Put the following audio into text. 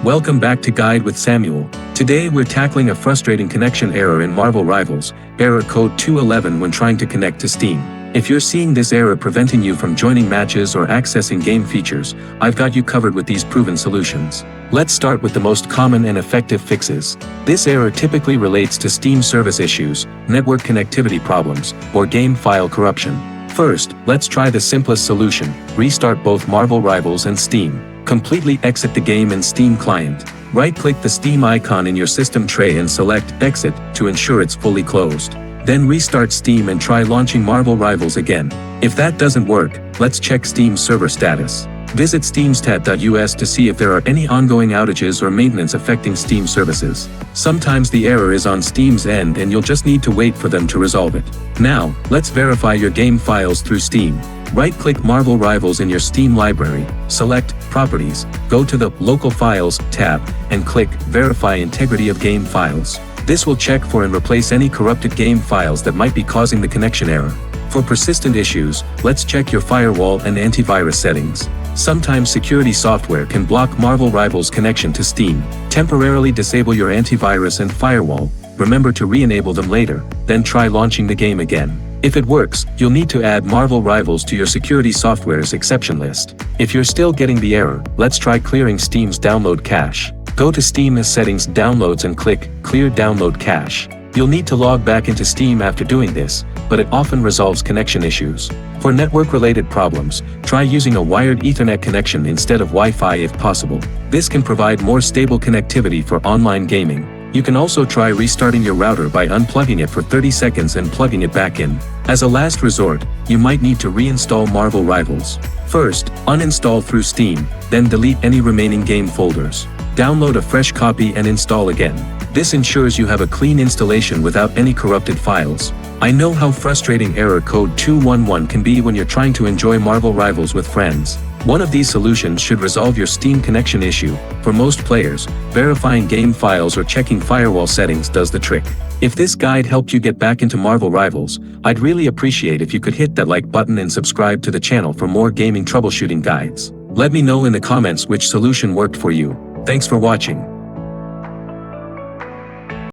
Welcome back to Guide with Samuel. Today we're tackling a frustrating connection error in Marvel Rivals, error code 211 when trying to connect to Steam. If you're seeing this error preventing you from joining matches or accessing game features, I've got you covered with these proven solutions. Let's start with the most common and effective fixes. This error typically relates to Steam service issues, network connectivity problems, or game file corruption. First, let's try the simplest solution: restart both Marvel Rivals and Steam. Completely exit the game in Steam client. Right-click the Steam icon in your system tray and select Exit to ensure it's fully closed. Then restart Steam and try launching Marvel Rivals again. If that doesn't work, let's check Steam's server status. Visit steamstat.us to see if there are any ongoing outages or maintenance affecting Steam services. Sometimes the error is on Steam's end and you'll just need to wait for them to resolve it. Now, let's verify your game files through Steam. Right-click Marvel Rivals in your Steam library, select Properties, go to the Local Files tab, and click Verify Integrity of Game Files. This will check for and replace any corrupted game files that might be causing the connection error. For persistent issues, let's check your firewall and antivirus settings. Sometimes security software can block Marvel Rivals connection to Steam. Temporarily disable your antivirus and firewall. Remember to re-enable them later, then try launching the game again. If it works, you'll need to add Marvel Rivals to your security software's exception list. If you're still getting the error, let's try clearing Steam's download cache. Go to Steam's Settings Downloads and click Clear Download Cache. You'll need to log back into Steam after doing this, but it often resolves connection issues. For network-related problems, try using a wired Ethernet connection instead of Wi-Fi if possible. This can provide more stable connectivity for online gaming. You can also try restarting your router by unplugging it for 30 seconds and plugging it back in. As a last resort, you might need to reinstall Marvel Rivals. First, uninstall through Steam, then delete any remaining game folders. Download a fresh copy and install again. This ensures you have a clean installation without any corrupted files. I know how frustrating error code 211 can be when you're trying to enjoy Marvel Rivals with friends. One of these solutions should resolve your Steam connection issue. For most players, verifying game files or checking firewall settings does the trick. If this guide helped you get back into Marvel Rivals, I'd really appreciate if you could hit that like button and subscribe to the channel for more gaming troubleshooting guides. Let me know in the comments which solution worked for you. Thanks for watching.